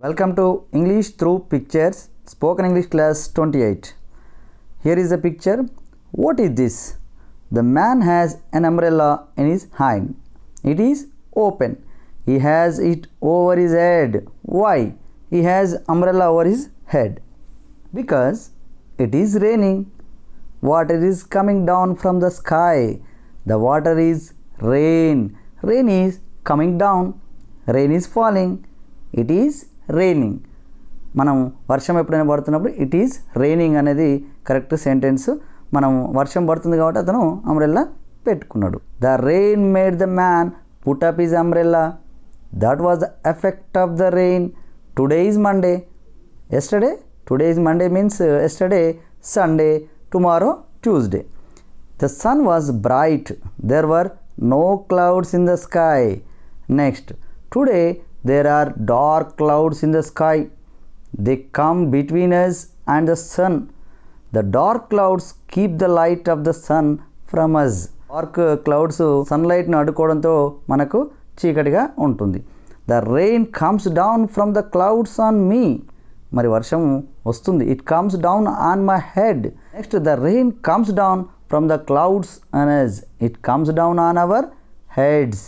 Welcome to English through Pictures, Spoken English Class 28. Here is a picture. What is this? The man has an umbrella in his hand. It is open. He has it over his head. Why? He has umbrella over his head. Because it is raining. Water is coming down from the sky. The water is rain. Rain is coming down. Rain is falling. It is raining. మనం వర్షం ఎప్పుడైనా పడుతున్నప్పుడు it is raining అనేది correct sentence. మనం వర్షం పడుతుంది కాబట్టి అతను అంబ్రెల్లా పెట్టుకున్నాడు. The rain made the man put up his umbrella. That was the effect of the rain. Today is Monday. Yesterday today is Monday means yesterday Sunday, tomorrow Tuesday. The sun was bright. There were no clouds in the sky. Next, today there are dark clouds in the sky. They come between us and the sun. The dark clouds keep the light of the sun from us. Dark clouds sunlight ని అడ్డుకోవడంతో మనకు చీకటిగా ఉంటుంది. The rain comes down from the clouds on me. మరి వర్షం వస్తుంది. It comes down on my head. Next, the rain comes down from the clouds on us. It comes down on our heads.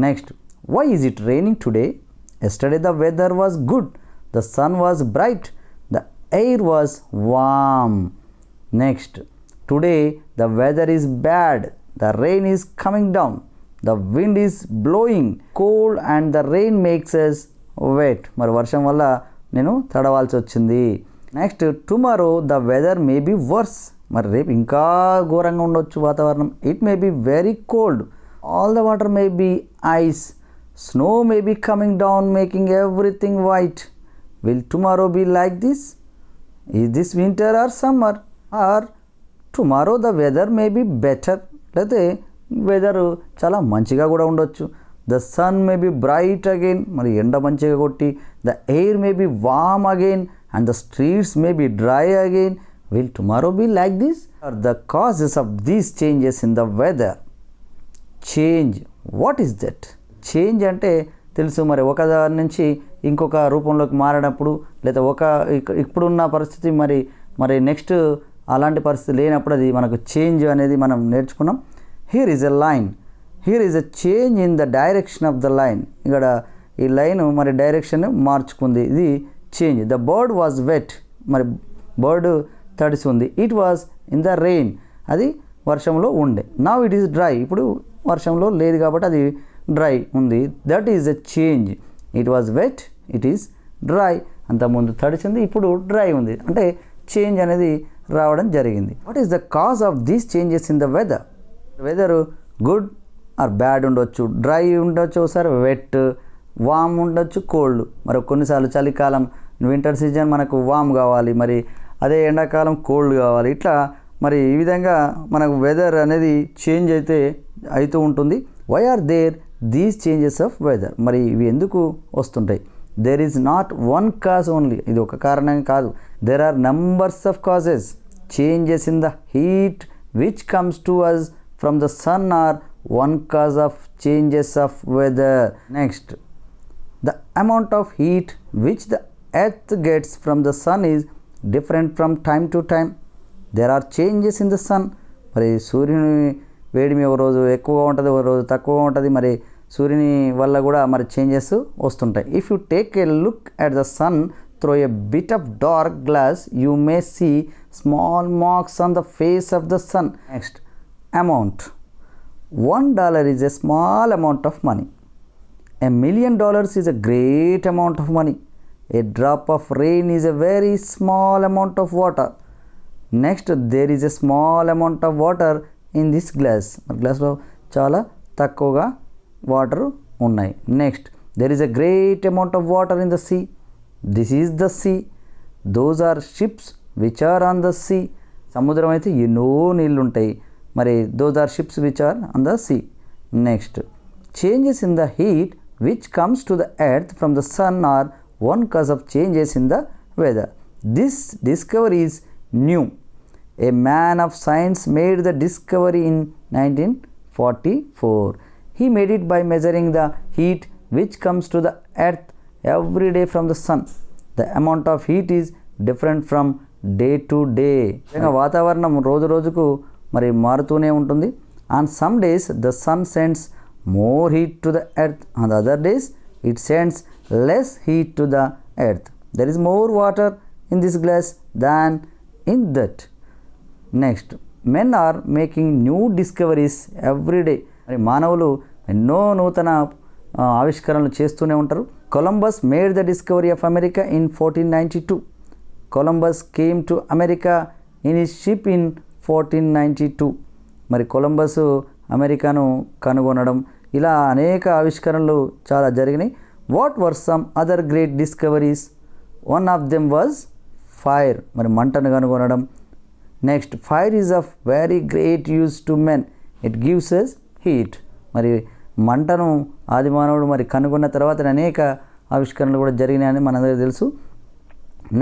Next, why is it raining today? Yesterday the weather was good. The sun was bright. The air was warm. Next, today the weather is bad. The rain is coming down. The wind is blowing cold and the rain makes us wet. మరి వర్షం వల్ల నేను తడవాల్సి వచ్చింది. Next, tomorrow the weather may be worse. మరి రేపు ఇంకా ఘోరంగా ఉండొచ్చు వాతావరణం. It may be very cold. All the water may be ice. Snow may be coming down making everything white. Will tomorrow be like this? Is this winter or summer? Or tomorrow the weather may be better. లేకపోతే weather చాలా మంచిగా కూడా ఉండొచ్చు. The sun may be bright again. మరి ఎండ మంచిగా కొట్టి. The air may be warm again and the streets may be dry again. Will tomorrow be like this? Are the causes of these changes in the weather. Change, what is that? Change అంటే తెలుసు, మరి ఒక దాని నుంచి ఇంకొక రూపంలోకి మారినప్పుడు, లేదా ఇప్పుడున్న పరిస్థితి మరి నెక్స్ట్ అలాంటి పరిస్థితి లేనప్పుడు అది మనకు చేంజ్ అనేది మనం నేర్చుకున్నాం. Here is a line. Here is a change in the direction of the line. ఇక్కడ ఈ లైన్ మరి డైరెక్షన్ మార్చుకుంది. ఇది change. The bird was wet. మరి బర్డ్ తడిసి ఉంది. It was in the rain. అది వర్షంలో ఉండే. Now it is dry. ఇప్పుడు వర్షంలో లేదు కాబట్టి అది డ్రై ఉంది. That is a change. It was wet, it is dry. అంతకుముందు తడిచింది, ఇప్పుడు డ్రై ఉంది. అంటే చేంజ్ అనేది రావడం జరిగింది. What is the cause of these changes in the weather? Weather good or bad ఉండొచ్చు. డ్రై ఉండొచ్చు, ఒకసారి వెట్, వామ్ ఉండొచ్చు, కోల్డ్. మరి కొన్నిసార్లు చలికాలం వింటర్ సీజన్ మనకు వామ్ కావాలి, మరి అదే ఎండాకాలం కోల్డ్ కావాలి. ఇట్లా మరి ఈ విధంగా మనకు వెదర్ అనేది చేంజ్ అవుతూ ఉంటుంది. Why are there these changes of weather? మరి ఇవి ఎందుకు వస్తుంటాయి? There is not one cause only. ఇది ఒక కారణం కాదు. There are numbers of causes. Changes in the heat which comes to us from the sun are one cause of changes of weather. Next, the amount of heat which the earth gets from the sun is different from time to time. There are changes in the sun. మరి సూర్యుని వేడిమి ఒక రోజు ఎక్కువగా ఉంటుంది, ఒక రోజు తక్కువగా ఉంటుంది. మరి సూర్యుని వల్ల కూడా మరి చేంజెస్ వస్తుంటాయి. If you take a look at the sun through a bit of dark glass you may see small marks on the face of the sun. Next, amount. $1 is a small amount of money. $1 million is a great amount of money. A drop of rain is a very small amount of water. Next, there is a small amount of water in this glass. గ్లాస్లో చాలా తక్కువగా water ఉన్నాయి. Next, there is a great amount of water in the sea. This is the sea. Those are ships which are on the sea. సముద్రం అయితే ఎన్నో నీళ్ళు ఉంటాయి. మరి those are ships which are on the sea. Next, changes in the heat which comes to the earth from the sun are one cause of changes in the weather. This discovery is new. A man of science made the discovery in 1944. He made it by measuring the heat which comes to the earth every day from the sun. The amount of heat is different from day to day. వాతావరణం రోజు రోజుకు మరి మారుతూనే ఉంటుంది. On some days the sun sends more heat to the earth. On the other days it sends less heat to the earth. There is more water in this glass than in that. Next, men are making new discoveries every day. మరి మానవులు ఎన్నో నూతన ఆవిష్కరణలు చేస్తూనే ఉంటారు. Columbus made the discovery of America in 1492. Columbus came to America in his ship in 1492. మరి Columbus అమెరికాను కనుగొనడం, ఇలా అనేక ఆవిష్కరణలు చాలా జరిగినాయి. What were some other great discoveries? One of them was fire. మరి మంటను కనుగొనడం. Next, fire is of very great use to men. It gives us heat. మరి మంటను ఆదిమానవుడు మరి కనుగొన్న తర్వాత అనేక ఆవిష్కరణలు కూడా జరిగినాయని మనందరికీ తెలుసు.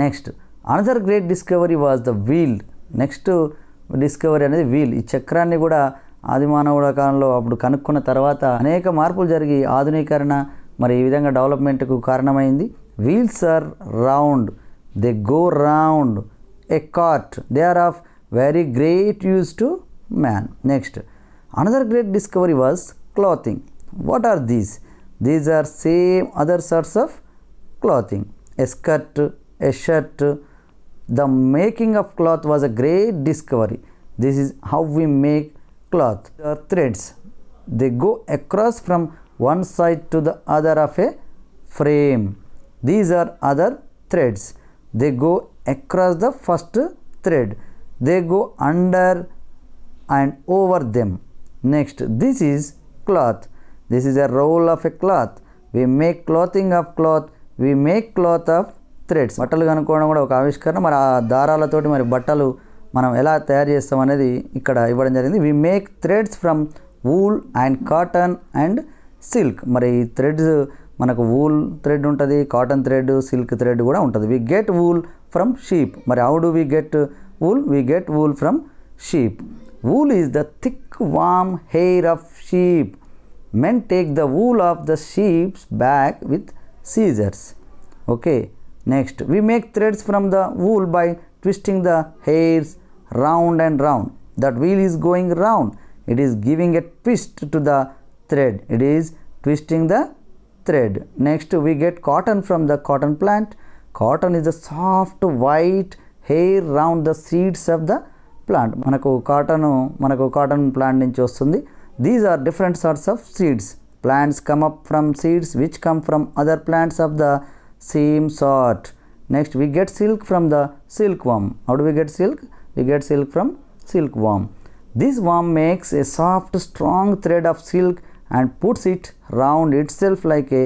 Next, another great discovery was the wheel. Next discovery అనేది వీల్. ఈ చక్రాన్ని కూడా ఆదిమానవుల కాలంలో అప్పుడు కనుక్కున్న తర్వాత అనేక మార్పులు జరిగి ఆధునీకరణ మరి ఈ విధంగా డెవలప్మెంట్కు కారణమైంది. Wheels are round, they go round a cart, they are of very great use to man. Next, another great discovery was clothing. What are these? These are same other sorts of clothing. A skirt, a shirt. The making of cloth was a great discovery. This is how we make cloth. The threads, they go across from one side to the other of a frame. These are other threads. They go across the first thread. They go under and over them. Next, this is cloth. This is a roll of a cloth. We make clothing of cloth. We make cloth of threads. బట్టలు కనుక్కోవడం కూడా ఒక ఆవిష్కరణ. మరి ఆ దారాలతోటి మరి బట్టలు మనం ఎలా తయారు చేస్తాం అనేది ఇక్కడ ఇవ్వడం జరిగింది. We make threads from wool and cotton and silk. మరి ఈ థ్రెడ్స్ మనకు వూల్ థ్రెడ్ ఉంటుంది, కాటన్ థ్రెడ్, సిల్క్ థ్రెడ్ కూడా ఉంటుంది. We get wool from sheep. మరి how do we get wool? We get wool from sheep. Wool is the thick warm hair of sheep. Men take the wool off the sheep's back with scissors. Okay. Next, we make threads from the wool by twisting the hairs round and round. That wheel is going round. It is giving a twist to the thread. It is twisting the thread. Next, we get cotton from the cotton plant. Cotton is the soft white hair round the seeds of the plant. మనకు cotton plant నుంచి వస్తుంది. These are different sorts of seeds. Plants come up from seeds which come from other plants of the same sort. Next, we get silk from the silkworm. How do we get silk? We get silk from silkworm. This worm makes a soft strong thread of silk and puts it round itself like a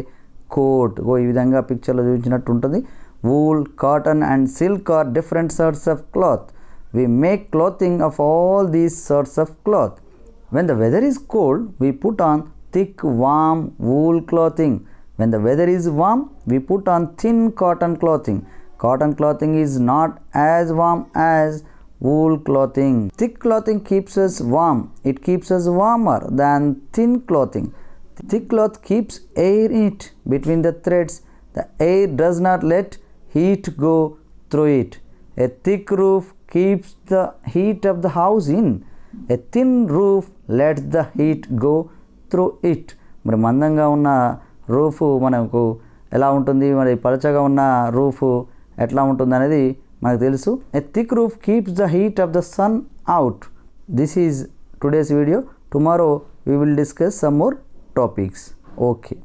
coat. ఈ విధంగా పిక్చర్లో చూపించినట్టు ఉంటుంది. Wool, cotton and silk are different sorts of cloth. We make clothing of all these sorts of cloth. When the weather is cold, we put on thick warm wool clothing. When the weather is warm, we put on thin cotton clothing. Cotton clothing is not as warm as wool clothing. Thick clothing keeps us warm. It keeps us warmer than thin clothing. Thick cloth keeps air in it between the threads. The air does not let heat go through it. A thick roof keeps the heat of the house in. A thin roof lets the heat go through it. మరి మందంగా ఉన్న roof మనకు ఎలా ఉంటుంది, మరి పలచగా ఉన్న roof ఎట్లా ఉంటుంది అనేది మనకు తెలుసు. A thick roof keeps the heat of the sun out. This is today's video. Tomorrow we will discuss some more topics. Okay.